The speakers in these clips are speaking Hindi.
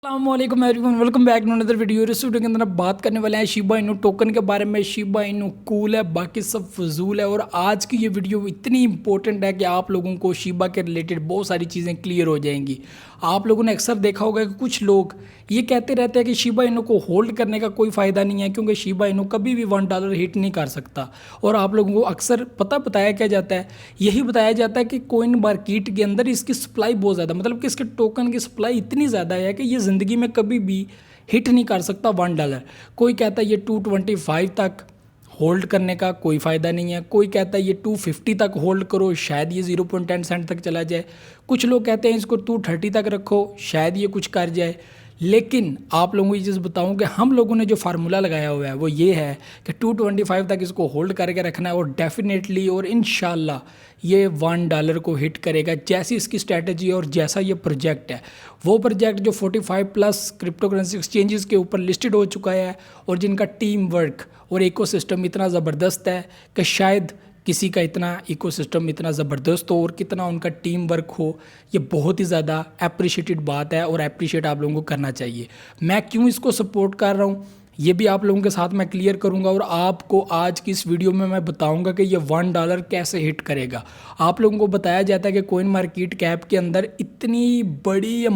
अस्सलामुअलैकुम everyone, welcome back to another video. इस वीडियो के अंदर हम बात करने वाले हैं शिबा इनू टोकन के बारे में। शिबा इनू कूल है, बाकी सब फजूल है। और आज की ये वीडियो इतनी इंपॉर्टेंट है कि आप लोगों को शिबा के रिलेटेड बहुत सारी चीज़ें क्लियर हो जाएंगी। आप लोगों ने अक्सर देखा होगा कि कुछ लोग ये कहते रहते हैं कि शिबा इनू को होल्ड करने का कोई फ़ायदा नहीं है, क्योंकि शिबा इनू कभी भी $1 हिट नहीं कर सकता। और आप लोगों को अक्सर बताया क्या जाता है, यही बताया जाता है कि कोइन मार्केट के अंदर इसकी सप्लाई बहुत ज़्यादा, मतलब कि इसके टोकन की सप्लाई इतनी ज़्यादा है कि ये ज़िंदगी में कभी भी हिट नहीं कर सकता $1। कोई कहता है ये 225 तक होल्ड करने का कोई फ़ायदा नहीं है, कोई कहता है ये 250 तक होल्ड करो, शायद ये 0.10 सेंट तक चला जाए। कुछ लोग कहते हैं इसको 230 तक रखो, शायद ये कुछ कर जाए। लेकिन आप लोगों को ये चीज़ बताऊं कि हम लोगों ने जो फार्मूला लगाया हुआ है वो ये है कि 225 तक इसको होल्ड करके रखना है, और डेफिनेटली और इंशाल्लाह ये $1 को हिट करेगा, जैसी इसकी स्ट्रैटेजी और जैसा ये प्रोजेक्ट है। वो प्रोजेक्ट जो 45 प्लस क्रिप्टो करेंसी एक्सचेंजेस के ऊपर लिस्टेड हो चुका है, और जिनका टीम वर्क और इकोसिस्टम इतना ज़बरदस्त है कि शायद किसी का इतना इकोसिस्टम इतना ज़बरदस्त हो और कितना उनका टीम वर्क हो, ये बहुत ही ज़्यादा अप्रिशिएटेड बात है, और अप्रिशिएट आप लोगों को करना चाहिए। मैं क्यों इसको सपोर्ट कर रहा हूँ ये भी आप लोगों के साथ मैं क्लियर करूंगा, और आपको आज की इस वीडियो में मैं बताऊंगा कि ये $1 कैसे हिट करेगा। आप लोगों को बताया जाता है कि कोइन मार्केट कैप के अंदर इतनी बड़ी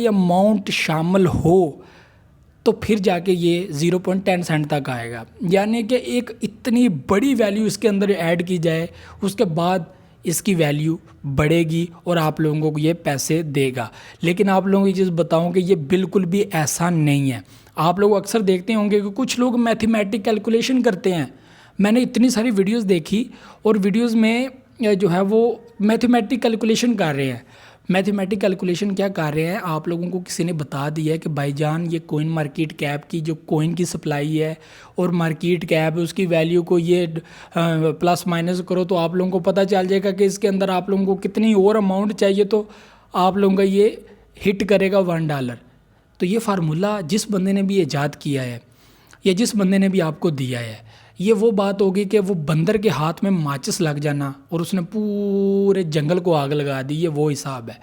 अमाउंट शामिल हो तो फिर जाके ये 0.10 सेंट तक आएगा। यानी कि एक इतनी बड़ी वैल्यू इसके अंदर ऐड की जाए, उसके बाद इसकी वैल्यू बढ़ेगी और आप लोगों को ये पैसे देगा। लेकिन आप लोगों को ये चीज़ बताऊं कि ये बिल्कुल भी ऐसा नहीं है। आप लोग अक्सर देखते होंगे कि कुछ लोग मैथमेटिक कैलकुलेशन करते हैं। मैंने इतनी सारी वीडियोस देखी, और वीडियोस में जो है वो मैथमेटिक कैलकुलेशन कर रहे हैं। मैथमेटिक कैलकुलेशन क्या कर रहे हैं, आप लोगों को किसी ने बता दिया है कि भाईजान ये कोइन मार्केट कैप की जो कोइन की सप्लाई है और मार्केट कैप है, उसकी वैल्यू को ये प्लस माइनस करो तो आप लोगों को पता चल जाएगा कि इसके अंदर आप लोगों को कितनी और अमाउंट चाहिए, तो आप लोगों का ये हिट करेगा $1। तो ये फार्मूला जिस बंदे ने भी ईजाद किया है या जिस बंदे ने भी आपको दिया है, ये वो बात होगी कि वो बंदर के हाथ में माचिस लग जाना और उसने पूरे जंगल को आग लगा दी, ये वो हिसाब है।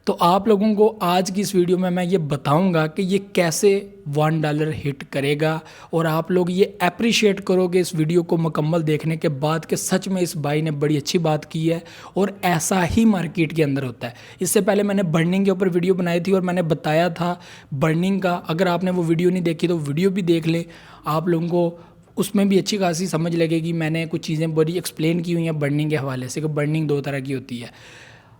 तो आप लोगों को आज की इस वीडियो में मैं ये बताऊंगा कि ये कैसे $1 हिट करेगा, और आप लोग ये अप्रिशिएट करोगे इस वीडियो को मुकम्मल देखने के बाद कि सच में इस भाई ने बड़ी अच्छी बात की है, और ऐसा ही मार्केट के अंदर होता है। इससे पहले मैंने बर्निंग के ऊपर वीडियो बनाई थी और मैंने बताया था बर्निंग का। अगर आपने वो वीडियो नहीं देखी तो वीडियो भी देख लें, आप लोगों को उसमें भी अच्छी खासी समझ लगेगी। मैंने कुछ चीज़ें बड़ी एक्सप्लेन की हुई हैं बर्निंग के हवाले से कि बर्निंग 2 तरह की होती है।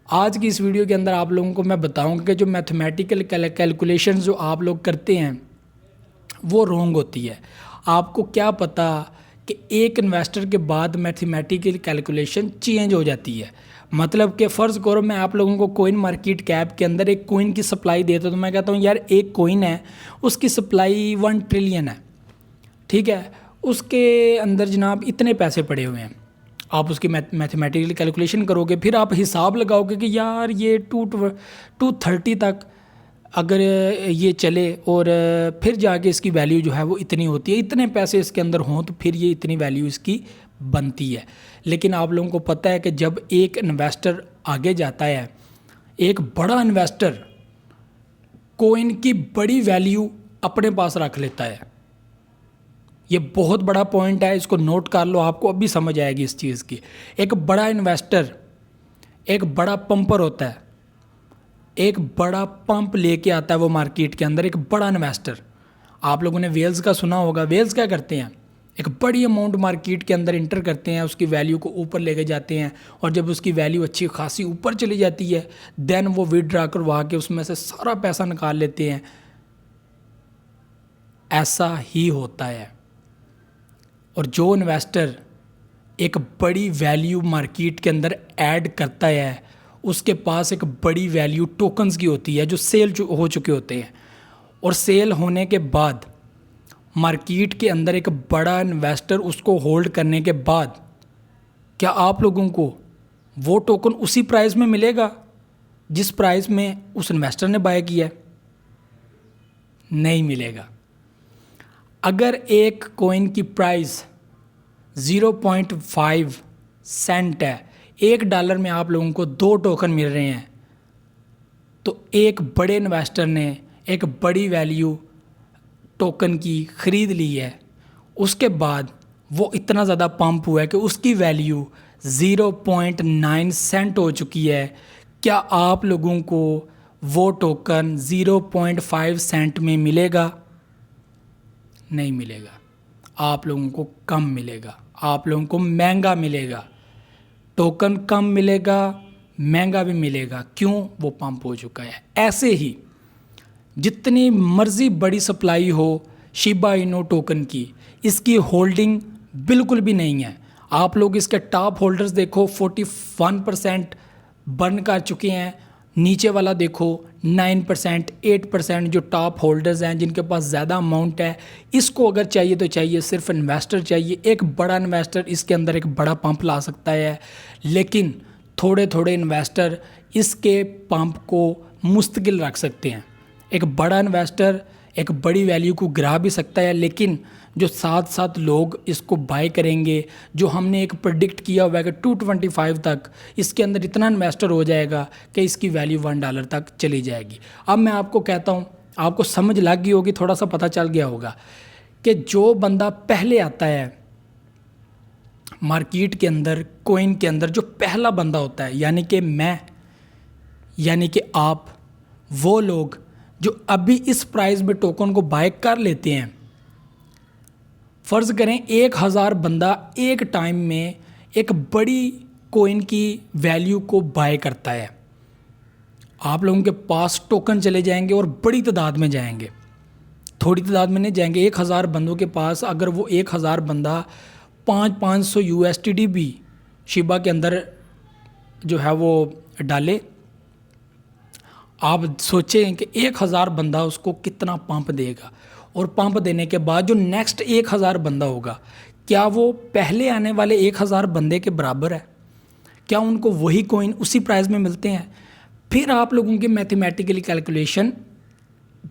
आज की इस वीडियो के अंदर आप लोगों को मैं बताऊंगा कि जो मैथमेटिकल कैलकुलेशन जो आप लोग करते हैं वो रॉन्ग होती है। आपको क्या पता कि एक इन्वेस्टर के बाद मैथमेटिकल कैलकुलेशन चेंज हो जाती है। मतलब कि फ़र्ज़ करो मैं आप लोगों को कोइन मार्केट कैप के अंदर एक कोइन की सप्लाई देता हूँ, तो मैं कहता हूँ यार एक कोइन है उसकी सप्लाई 1 ट्रिलियन है, ठीक है, उसके अंदर जनाब इतने पैसे पड़े हुए हैं। आप उसकी मैथमेटिकल कैलकुलेशन करोगे, फिर आप हिसाब लगाओगे कि यार ये 230 तक अगर ये चले और फिर जाके इसकी वैल्यू जो है वो इतनी होती है, इतने पैसे इसके अंदर हों तो फिर ये इतनी वैल्यू इसकी बनती है। लेकिन आप लोगों को पता है कि जब एक इन्वेस्टर आगे जाता है, एक बड़ा इन्वेस्टर कोइन की बड़ी वैल्यू अपने पास रख लेता है। ये बहुत बड़ा पॉइंट है, इसको नोट कर लो, आपको अभी समझ आएगी इस चीज़ की। एक बड़ा इन्वेस्टर एक बड़ा पंपर होता है, एक बड़ा पंप लेके आता है वो मार्केट के अंदर, एक बड़ा इन्वेस्टर। आप लोगों ने वेल्स का सुना होगा। वेल्स क्या करते हैं, एक बड़ी अमाउंट मार्केट के अंदर इंटर करते हैं, उसकी वैल्यू को ऊपर लेके जाते हैं, और जब उसकी वैल्यू अच्छी खासी ऊपर चली जाती है देन वो विड्रा करवा के उसमें से सारा पैसा निकाल लेते हैं। ऐसा ही होता है। और जो इन्वेस्टर एक बड़ी वैल्यू मार्केट के अंदर ऐड करता है, उसके पास एक बड़ी वैल्यू टोकन्स की होती है जो सेल हो चुके होते हैं, और सेल होने के बाद मार्केट के अंदर एक बड़ा इन्वेस्टर उसको होल्ड करने के बाद क्या आप लोगों को वो टोकन उसी प्राइस में मिलेगा जिस प्राइस में उस इन्वेस्टर ने बाय किया है? नहीं मिलेगा। अगर एक कॉइन की प्राइस 0.5 सेंट है, $1 में आप लोगों को 2 टोकन मिल रहे हैं, तो एक बड़े इन्वेस्टर ने एक बड़ी वैल्यू टोकन की ख़रीद ली है, उसके बाद वो इतना ज़्यादा पंप हुआ है कि उसकी वैल्यू 0.9 सेंट हो चुकी है। क्या आप लोगों को वो टोकन 0.5 सेंट में मिलेगा? नहीं मिलेगा, आप लोगों को कम मिलेगा, आप लोगों को महंगा मिलेगा। टोकन कम मिलेगा, महंगा भी मिलेगा। क्यों? वो पंप हो चुका है। ऐसे ही जितनी मर्ज़ी बड़ी सप्लाई हो शिबा इनो टोकन की, इसकी होल्डिंग बिल्कुल भी नहीं है। आप लोग इसके टॉप होल्डर्स देखो, 41% बर्न कर चुके हैं। नीचे वाला देखो 9%, 8% जो टॉप होल्डर्स हैं जिनके पास ज़्यादा अमाउंट है। इसको अगर चाहिए तो चाहिए, सिर्फ इन्वेस्टर चाहिए। एक बड़ा इन्वेस्टर इसके अंदर एक बड़ा पंप ला सकता है, लेकिन थोड़े थोड़े इन्वेस्टर इसके पंप को मुस्तकिल रख सकते हैं। एक बड़ा इन्वेस्टर एक बड़ी वैल्यू को गिरा भी सकता है, लेकिन जो साथ साथ लोग इसको बाय करेंगे, जो हमने एक प्रेडिक्ट किया हुआ है कि 225 तक इसके अंदर इतना इन्वेस्टर हो जाएगा कि इसकी वैल्यू $1 तक चली जाएगी। अब मैं आपको कहता हूँ, आपको समझ लग गई होगी, थोड़ा सा पता चल गया होगा कि जो बंदा पहले आता है मार्केट के अंदर, कोइन के अंदर, जो पहला बंदा होता है, यानी कि मैं, यानी कि आप, वो लोग जो अभी इस प्राइस में टोकन को बाय कर लेते हैं। फ़र्ज़ करें 1000 बंदा एक टाइम में एक बड़ी कोइन की वैल्यू को बाय करता है। आप लोगों के पास टोकन चले जाएंगे और बड़ी तादाद में जाएंगे, थोड़ी तादाद में नहीं जाएंगे। 1000 बंदों के पास अगर वो 1000 बंदा 500 USDT भी शिबा के अंदर जो है वो डाले, आप सोचें कि 1000 बंदा उसको कितना पंप देगा, और पंप देने के बाद जो नेक्स्ट 1000 बंदा होगा, क्या वो पहले आने वाले 1000 बंदे के बराबर है? क्या उनको वही कॉइन उसी प्राइस में मिलते हैं? फिर आप लोगों की मैथमेटिकली कैलकुलेशन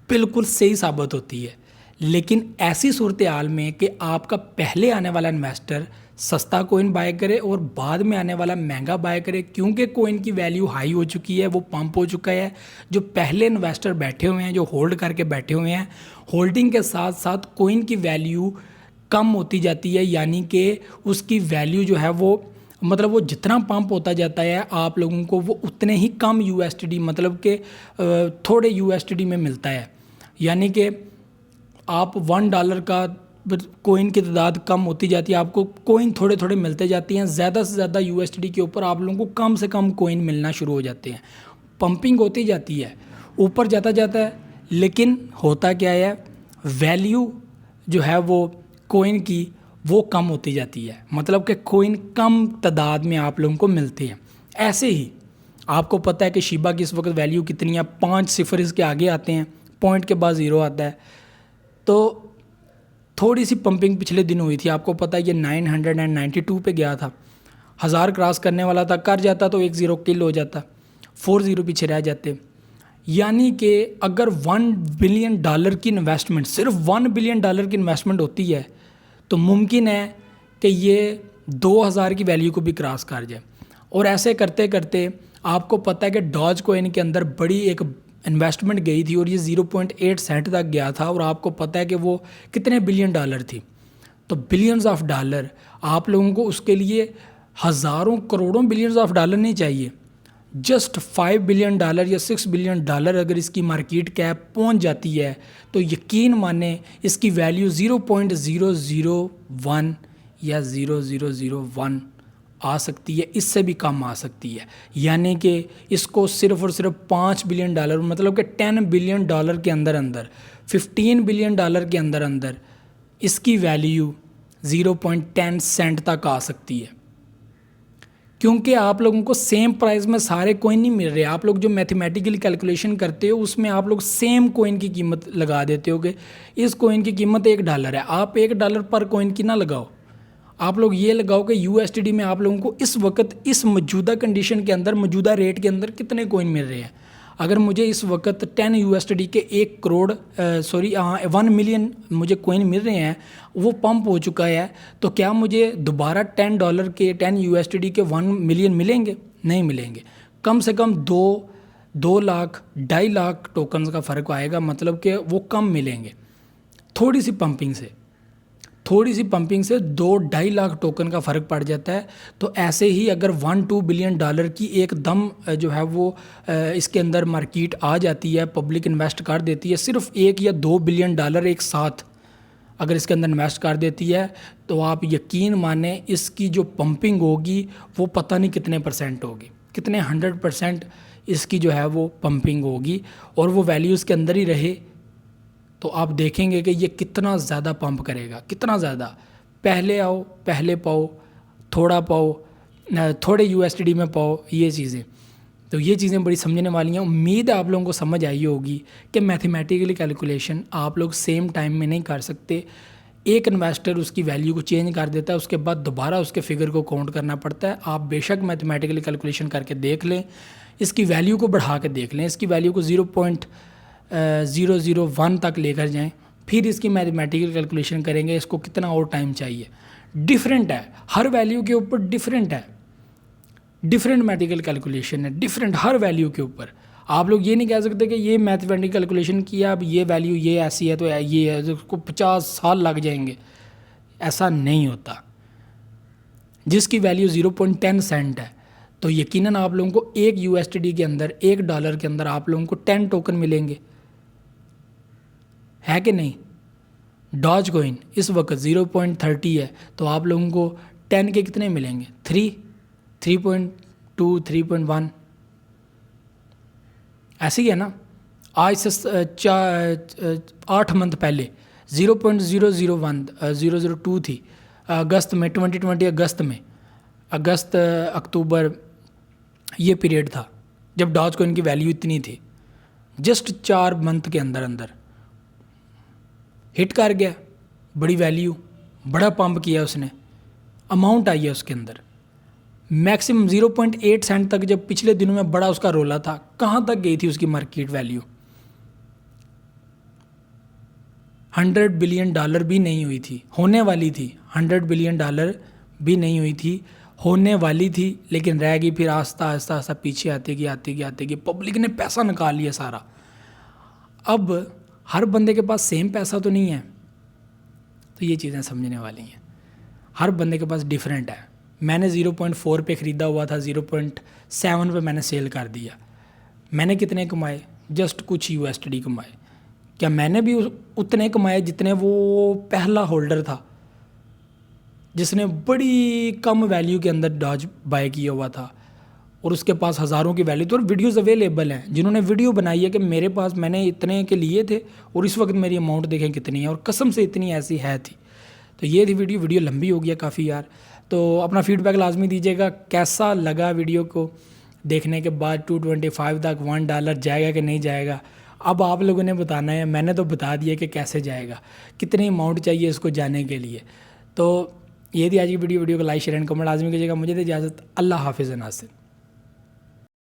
बिल्कुल सही साबित होती है। लेकिन ऐसी सूरत हाल में कि आपका पहले आने वाला इन्वेस्टर सस्ता कोइन बाय करे और बाद में आने वाला महंगा बाय करे, क्योंकि कोइन की वैल्यू हाई हो चुकी है, वो पंप हो चुका है। जो पहले इन्वेस्टर बैठे हुए हैं, जो होल्ड करके बैठे हुए हैं, होल्डिंग के साथ साथ कोइन की वैल्यू कम होती जाती है, यानी कि उसकी वैल्यू जो है वो, मतलब वो जितना पंप होता जाता है आप लोगों को वो उतने ही कम USDT, मतलब कि थोड़े USDT में मिलता है। यानी कि आप $1 का कोइन की तादाद कम होती जाती है, आपको कोइन थोड़े थोड़े मिलते जाती हैं। ज़्यादा से ज़्यादा USDT के ऊपर आप लोगों को कम से कम कोइन मिलना शुरू हो जाते हैं। पंपिंग होती जाती है, ऊपर जाता जाता है, लेकिन होता क्या है, वैल्यू जो है वो कोइन की वो कम होती जाती है, मतलब कि कोइन कम तादाद में आप लोगों को मिलते हैं। ऐसे ही आपको पता है कि शिबा की इस वक्त वैल्यू कितनी है, 5 सिफर इसके आगे आते हैं, पॉइंट के बाद 0 आता है। तो थोड़ी सी पंपिंग पिछले दिन हुई थी, आपको पता है ये 992 पे गया था, 1000 क्रॉस करने वाला था, कर जाता तो 1 0 किल हो जाता, 4 0 पीछे रह जाते। यानी कि अगर $1 बिलियन की इन्वेस्टमेंट, सिर्फ $1 बिलियन की इन्वेस्टमेंट होती है, तो मुमकिन है कि ये 2000 की वैल्यू को भी क्रॉस कर जाए। और ऐसे करते करते आपको पता है कि डॉज कोइन के अंदर बड़ी एक इन्वेस्टमेंट गई थी और ये 0.8 सेंट तक गया था, और आपको पता है कि वो कितने $बिलियन थी। तो $बिलियंस ऑफ डॉलर, आप लोगों को उसके लिए हज़ारों करोड़ों $बिलियंस ऑफ डॉलर नहीं चाहिए, जस्ट $5 बिलियन या $6 बिलियन अगर इसकी मार्केट कैप पहुंच जाती है, तो यकीन माने इसकी वैल्यू 0.001 या 0001 आ सकती है, इससे भी कम आ सकती है। यानी कि इसको सिर्फ और सिर्फ $5 बिलियन, मतलब कि $10 बिलियन के अंदर अंदर, $15 बिलियन के अंदर अंदर इसकी वैल्यू 0.10 सेंट तक आ सकती है। क्योंकि आप लोगों को सेम प्राइस में सारे कोइन नहीं मिल रहे। आप लोग जो मैथमेटिकली कैलकुलेशन करते हो उसमें आप लोग सेम कोइन की कीमत लगा देते हो कि इस कोइन की कीमत $1 है। आप $1 पर कोइन की ना लगाओ, आप लोग ये लगाओ कि USDT में आप लोगों को इस वक्त, इस मौजूदा कंडीशन के अंदर, मौजूदा रेट के अंदर कितने कोइन मिल रहे हैं। अगर मुझे इस वक्त 10 USDT के 1 मिलियन मुझे कोइन मिल रहे हैं, वो पंप हो चुका है, तो क्या मुझे दोबारा $10 के 10 USDT के 1 मिलियन मिलेंगे? नहीं मिलेंगे। कम से कम 2 2 लाख 2.5 लाख टोकन्स का फ़र्क आएगा, मतलब कि वो कम मिलेंगे। थोड़ी सी पंपिंग से 2-2.5 लाख टोकन का फ़र्क पड़ जाता है। तो ऐसे ही अगर 1-2 बिलियन डॉलर की एकदम जो है वो इसके अंदर मार्केट आ जाती है, पब्लिक इन्वेस्ट कर देती है, सिर्फ 1 या 2 बिलियन डॉलर एक साथ अगर इसके अंदर इन्वेस्ट कर देती है, तो आप यकीन माने इसकी जो पंपिंग होगी वो पता नहीं कितने % होगी, कितने 100% इसकी जो है वो पंपिंग होगी। और वो वैल्यू इसके अंदर ही रहे तो आप देखेंगे कि ये कितना ज़्यादा पंप करेगा, कितना ज़्यादा। पहले आओ पहले पाओ, थोड़ा पाओ, थोड़े USD में पाओ, ये चीज़ें। तो ये चीज़ें बड़ी समझने वाली हैं। उम्मीद है आप लोगों को समझ आई होगी कि मैथमेटिकली कैलकुलेशन आप लोग सेम टाइम में नहीं कर सकते। एक इन्वेस्टर उसकी वैल्यू को चेंज कर देता है, उसके बाद दोबारा उसके फिगर को काउंट करना पड़ता है। आप बेशक मैथमेटिकली कैलकुलेशन करके देख लें, इसकी वैल्यू को बढ़ा के देख लें, इसकी वैल्यू को 0.001 तक लेकर जाएं, फिर इसकी मैथमेटिकल कैलकुलेशन करेंगे, इसको कितना और टाइम चाहिए। डिफरेंट है, हर वैल्यू के ऊपर डिफरेंट है, डिफरेंट मैथमेटिकल कैलकुलेशन है, डिफरेंट हर वैल्यू के ऊपर। आप लोग ये नहीं कह सकते कि ये मैथमेटिकल कैलकुलेशन किया, अब ये वैल्यू ये ऐसी है तो ये है, उसको 50 साल लग जाएंगे। ऐसा नहीं होता। जिसकी वैल्यू 0.10 सेंट है तो यकीनन आप लोगों को एक USD के अंदर, $1 के अंदर आप लोगों को 10 टोकन मिलेंगे, है कि नहीं। डॉज कॉइन इस वक्त 0.30 है तो आप लोगों को 10 के कितने मिलेंगे, 3.2 3.1 ऐसे ही है ना। आज से 8 मंथ पहले 0.002 थी अगस्त में, 2020 अगस्त अक्टूबर ये पीरियड था जब डॉज कॉइन की वैल्यू इतनी थी। जस्ट 4 मंथ के अंदर अंदर हिट कर गया, बड़ी वैल्यू, बड़ा पंप किया उसने, अमाउंट आई है उसके अंदर। मैक्सिमम 0.8 सेंट तक जब पिछले दिनों में बड़ा उसका रोला था, कहाँ तक गई थी उसकी मार्केट वैल्यू, $100 बिलियन भी नहीं हुई थी, होने वाली थी। $100 बिलियन भी नहीं हुई थी, होने वाली थी, लेकिन रह गई। फिर आस्ता आस्ता आस्ता पीछे आते गई, पब्लिक ने पैसा निकाल लिया सारा। अब हर बंदे के पास सेम पैसा तो नहीं है, तो ये चीज़ें समझने वाली हैं। हर बंदे के पास डिफरेंट है। मैंने 0.4 पे ख़रीदा हुआ था, 0.7 पे मैंने सेल कर दिया। मैंने कितने कमाए, जस्ट कुछ USD कमाए। क्या मैंने भी उतने कमाए जितने वो पहला होल्डर था जिसने बड़ी कम वैल्यू के अंदर डॉज बाय किया हुआ था और उसके पास हज़ारों की वैल्यू थी। और वीडियोज़ अवेलेबल हैं, जिन्होंने वीडियो बनाई है कि मेरे पास मैंने इतने के लिए थे और इस वक्त मेरी अमाउंट देखें कितनी है, और कसम से इतनी ऐसी है थी। तो ये थी वीडियो लंबी हो गया काफ़ी यार। तो अपना फीडबैक लाजमी दीजिएगा, कैसा लगा वीडियो को देखने के बाद। 225 तक $1 जाएगा कि नहीं जाएगा, अब आप लोगों ने बताना है। मैंने तो बता दिया कि कैसे जाएगा, कितनी अमाउंट चाहिए इसको जाने के लिए। तो ये थी आज की वीडियो को लाइक शेयर एंड कमेंट लाजमी कीजिएगा। मुझे दे इजाज़त, अल्लाह हाफिज़ नासिर।